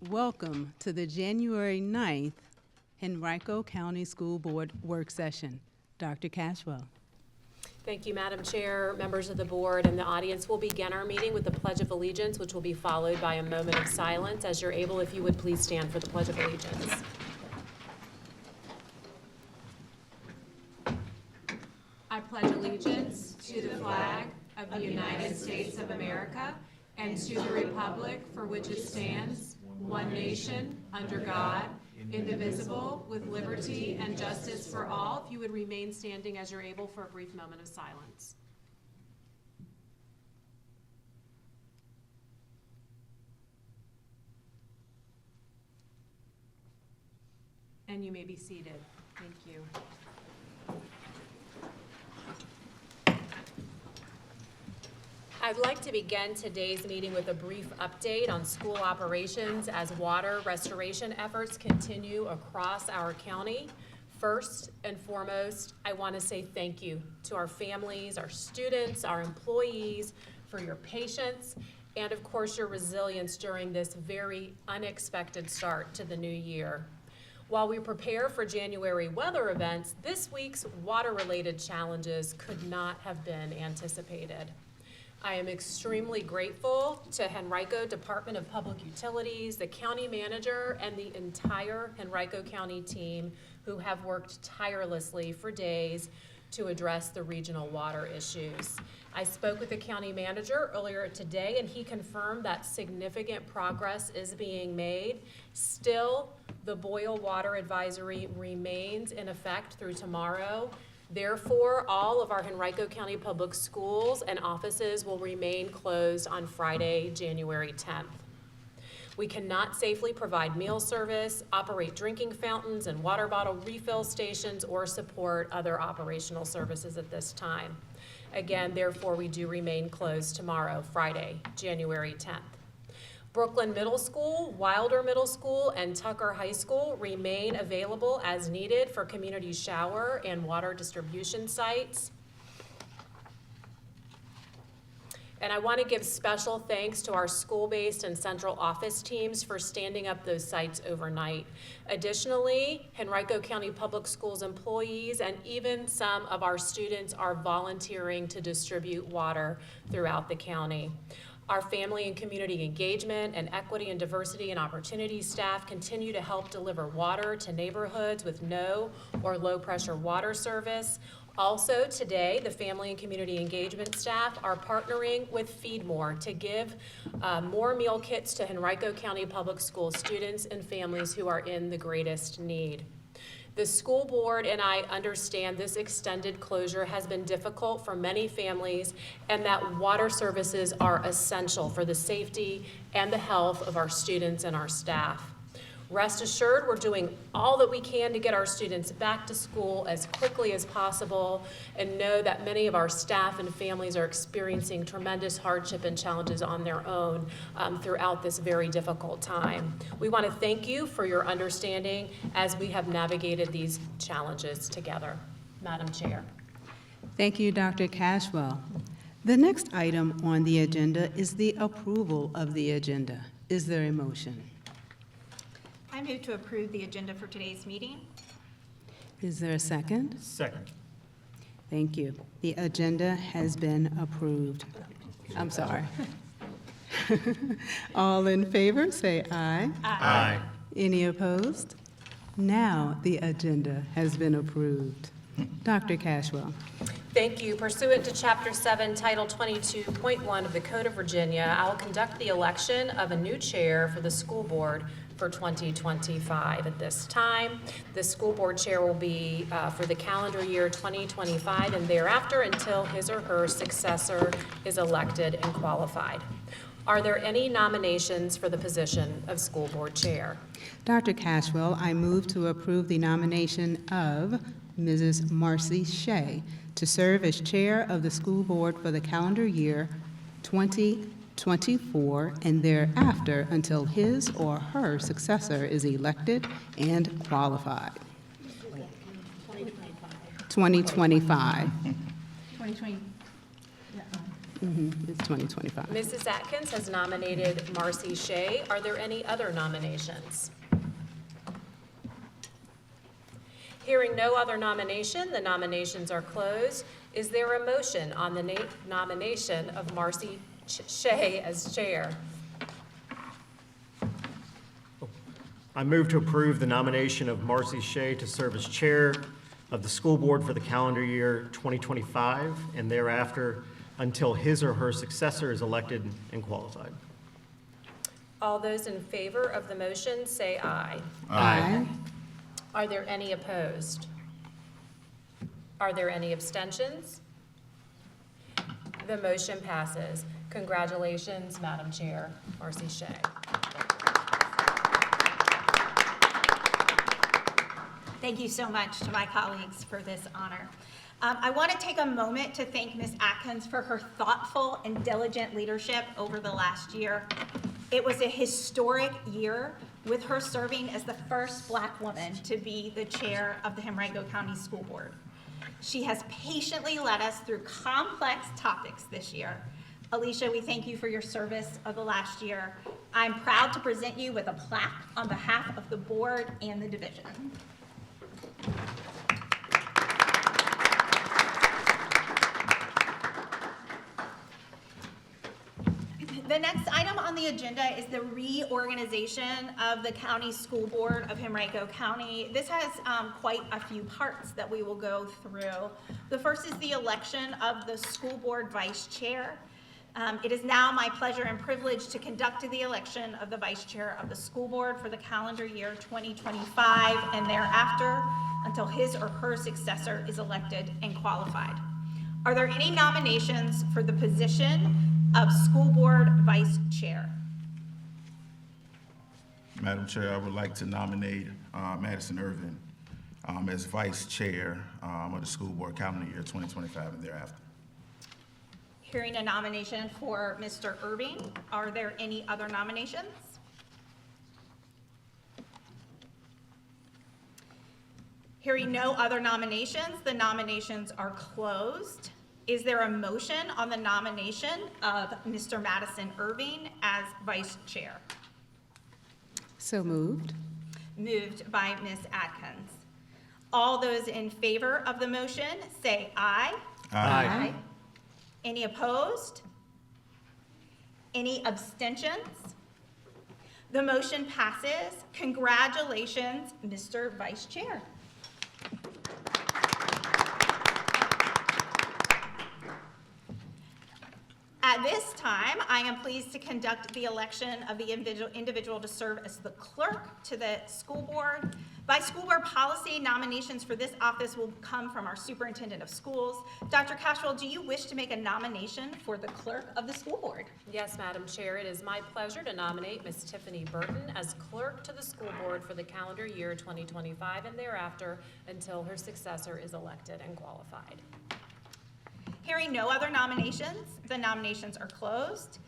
welcome to the January 9th Henrico County School Board Work Session. Dr. Cashwell. Thank you, Madam Chair, members of the board, and the audience. We'll begin our meeting with the Pledge of Allegiance, which will be followed by a moment of silence. As you're able, if you would please stand for the Pledge of Allegiance. I pledge allegiance to the flag of the United States of America and to the republic for which it stands, one nation, under God, indivisible, with liberty and justice for all. If you would remain standing as you're able for a brief moment of silence. And you may be seated. Thank you. I'd like to begin today's meeting with a brief update on school operations as water restoration efforts continue across our county. First and foremost, I want to say thank you to our families, our students, our employees for your patience and, of course, your resilience during this very unexpected start to the new year. While we prepare for January weather events, this week's water-related challenges could not have been anticipated. I am extremely grateful to Henrico Department of Public Utilities, the county manager, and the entire Henrico County team who have worked tirelessly for days to address the regional water issues. I spoke with the county manager earlier today, and he confirmed that significant progress is being made. Still, the boil water advisory remains in effect through tomorrow. Therefore, all of our Henrico County Public Schools and offices will remain closed on Friday, January 10th. We cannot safely provide meal service, operate drinking fountains and water bottle refill stations, or support other operational services at this time. Again, therefore, we do remain closed tomorrow, Friday, January 10th. Brooklyn Middle School, Wilder Middle School, and Tucker High School remain available as needed for community shower and water distribution sites. And I want to give special thanks to our school-based and central office teams for standing up those sites overnight. Additionally, Henrico County Public Schools employees and even some of our students are volunteering to distribute water throughout the county. Our family and community engagement and equity and diversity and opportunity staff continue to help deliver water to neighborhoods with no or low pressure water service. Also today, the family and community engagement staff are partnering with Feed More to give more meal kits to Henrico County Public School students and families who are in the greatest need. The school board and I understand this extended closure has been difficult for many families and that water services are essential for the safety and the health of our students and our staff. Rest assured, we're doing all that we can to get our students back to school as quickly as possible, and know that many of our staff and families are experiencing tremendous hardship and challenges on their own throughout this very difficult time. We want to thank you for your understanding as we have navigated these challenges together. Madam Chair. Thank you, Dr. Cashwell. The next item on the agenda is the approval of the agenda. Is there a motion? I move to approve the agenda for today's meeting. Is there a second? Second. Thank you. The agenda has been approved. I'm sorry. All in favor, say aye. Aye. Any opposed? Now the agenda has been approved. Dr. Cashwell. Thank you. Pursuant to Chapter 7, Title 22.1 of the Code of Virginia, I will conduct the election of a new chair for the school board for 2025. At this time, the school board chair will be for the calendar year 2025 and thereafter until his or her successor is elected and qualified. Are there any nominations for the position of school board chair? Dr. Cashwell, I move to approve the nomination of Mrs. Marcy Shea to serve as chair of the school board for the calendar year 2024 and thereafter until his or her successor is elected and qualified. 2025. 2020. It's 2025. Mrs. Atkins has nominated Marcy Shea. Are there any other nominations? Hearing no other nomination, the nominations are closed. Is there a motion on the nomination of Marcy Shea as chair? I move to approve the nomination of Marcy Shea to serve as chair of the school board for the calendar year 2025 and thereafter until his or her successor is elected and qualified. All those in favor of the motion say aye. Aye. Are there any opposed? Are there any abstentions? The motion passes. Congratulations, Madam Chair, Marcy Shea. Thank you so much to my colleagues for this honor. I want to take a moment to thank Ms. Atkins for her thoughtful and diligent leadership over the last year. It was a historic year with her serving as the first Black woman to be the chair of the Henrico County School Board. She has patiently led us through complex topics this year. Alicia, we thank you for your service of the last year. I'm proud to present you with a plaque on behalf of the board and the division. The next item on the agenda is the reorganization of the County School Board of Henrico County. This has quite a few parts that we will go through. The first is the election of the school board vice chair. It is now my pleasure and privilege to conduct the election of the vice chair of the school board for the calendar year 2025 and thereafter until his or her successor is elected and qualified. Are there any nominations for the position of school board vice chair? Madam Chair, I would like to nominate Madison Irvin as vice chair of the school board calendar year 2025 and thereafter. Hearing a nomination for Mr. Irving, are there any other nominations? Hearing no other nominations, the nominations are closed. Is there a motion on the nomination of Mr. Madison Irving as vice chair? So moved. Moved by Ms. Atkins. All those in favor of the motion say aye. Aye. Any opposed? Any abstentions? The motion passes. Congratulations, Mr. Vice Chair. At this time, I am pleased to conduct the election of the individual to serve as the clerk to the school board. By school board policy, nominations for this office will come from our superintendent of schools. Dr. Cashwell, do you wish to make a nomination for the clerk of the school board? Yes, Madam Chair, it is my pleasure to nominate Ms. Tiffany Burton as clerk to the school board for the calendar year 2025 and thereafter until her successor is elected and qualified. Hearing no other nominations, the nominations are closed.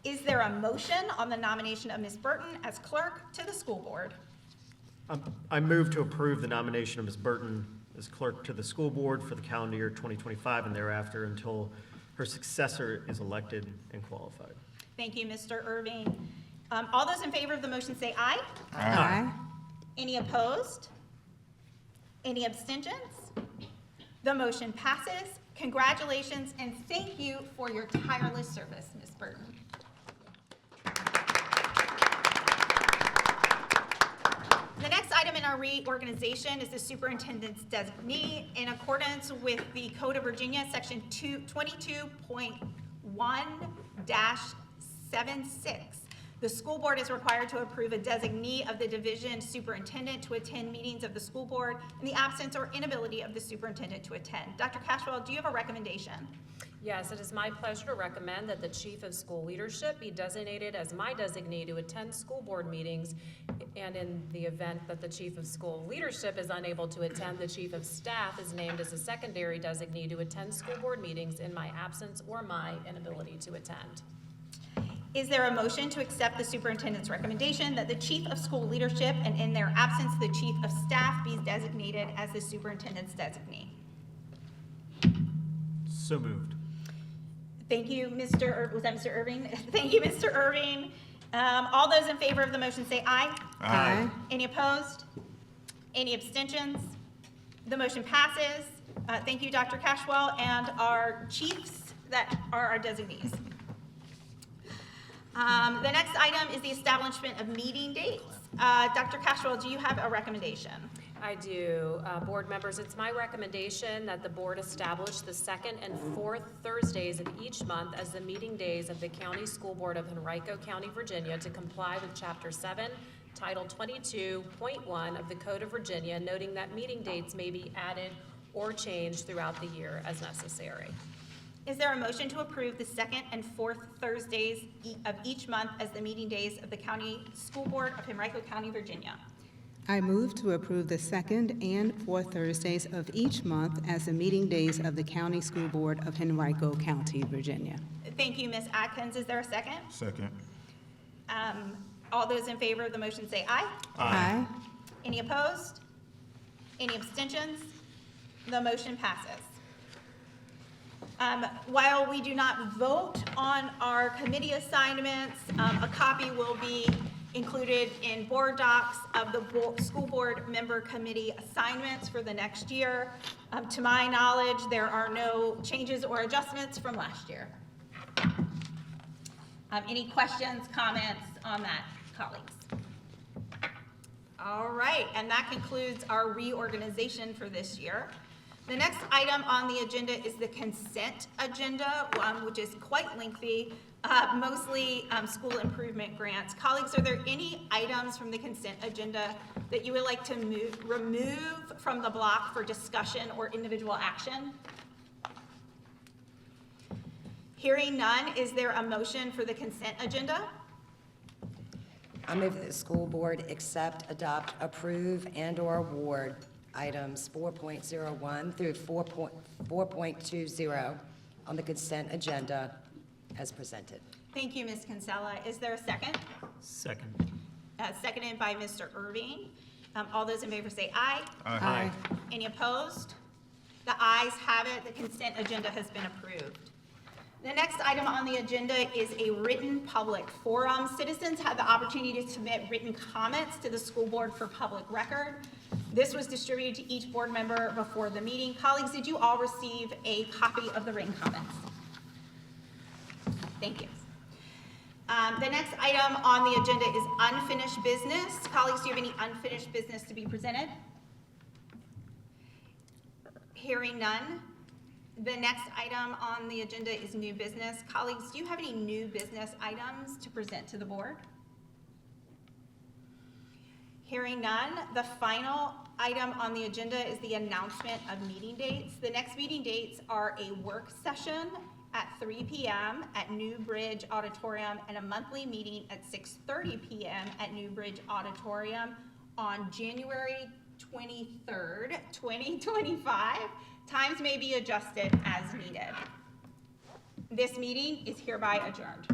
Is there a motion on the nomination of Ms. Burton as clerk to the school board? I move to approve the nomination of Ms. Burton as clerk to the school board for the calendar year 2025 and thereafter until her successor is elected and qualified. Thank you, Mr. Irving. All those in favor of the motion say aye. Aye. Any opposed? Any abstentions? The motion passes. Congratulations and thank you for your tireless service, Ms. Burton. The next item in our reorganization is the superintendent's designee. In accordance with the Code of Virginia, section 22.1-76, the school board is required to approve a designee of the division superintendent to attend meetings of the school board in the absence or inability of the superintendent to attend. Dr. Cashwell, do you have a recommendation? Yes, it is my pleasure to recommend that the Chief of School Leadership be designated as my designee to attend school board meetings, and in the event that the Chief of School Leadership is unable to attend, the Chief of Staff is named as a secondary designee to attend school board meetings in my absence or my inability to attend. Is there a motion to accept the superintendent's recommendation that the Chief of School Leadership and in their absence, the Chief of Staff be designated as the superintendent's designee? So moved. Thank you, was that Mr. Irving? Thank you, Mr. Irving. All those in favor of the motion say aye. Aye. Any opposed? Any abstentions? The motion passes. Thank you, Dr. Cashwell, and our chiefs that are our designees. The next item is the establishment of meeting dates. Dr. Cashwell, do you have a recommendation? I do. Board members, it's my recommendation that the board establish the second and fourth Thursdays of each month as the meeting days of the County School Board of Henrico County, Virginia, to comply with Chapter 7, Title 22.1 of the Code of Virginia, noting that meeting dates may be added or changed throughout the year as necessary. Is there a motion to approve the second and fourth Thursdays of each month as the meeting days of the County School Board of Henrico County, Virginia? I move to approve the second and fourth Thursdays of each month as the meeting days of the County School Board of Henrico County, Virginia. Thank you, Ms. Atkins. Is there a second? Second. All those in favor of the motion say aye. Aye. Any opposed? Any abstentions? The motion passes. While we do not vote on our committee assignments, a copy will be included in board docs of the school board member committee assignments for the next year. To my knowledge, there are no changes or adjustments from last year. Any questions, comments on that, colleagues? All right, and that concludes our reorganization for this year. The next item on the agenda is the consent agenda, which is quite lengthy, mostly school improvement grants. Colleagues, are there any items from the consent agenda that you would like to remove from the block for discussion or individual action? Hearing none, is there a motion for the consent agenda? I move that the school board accept, adopt, approve, and/or award items 4.01 through 4.20 on the consent agenda as presented. Thank you, Ms. Kinsella. Is there a second? Second. Seconded by Mr. Irving. All those in favor say aye. Aye. Any opposed? The ayes have it. The consent agenda has been approved. The next item on the agenda is a written public forum. Citizens had the opportunity to submit written comments to the school board for public record. This was distributed to each board member before the meeting. Colleagues, did you all receive a copy of the written comments? Thank you. The next item on the agenda is unfinished business. Colleagues, do you have any unfinished business to be presented? Hearing none. The next item on the agenda is new business. Colleagues, do you have any new business items to present to the board? Hearing none, the final item on the agenda is the announcement of meeting dates. The next meeting dates are a work session at 3 p.m. at New Bridge Auditorium and a monthly meeting at 6:30 p.m. at New Bridge Auditorium on January 23rd, 2025. Times may be adjusted as needed. This meeting is hereby adjourned.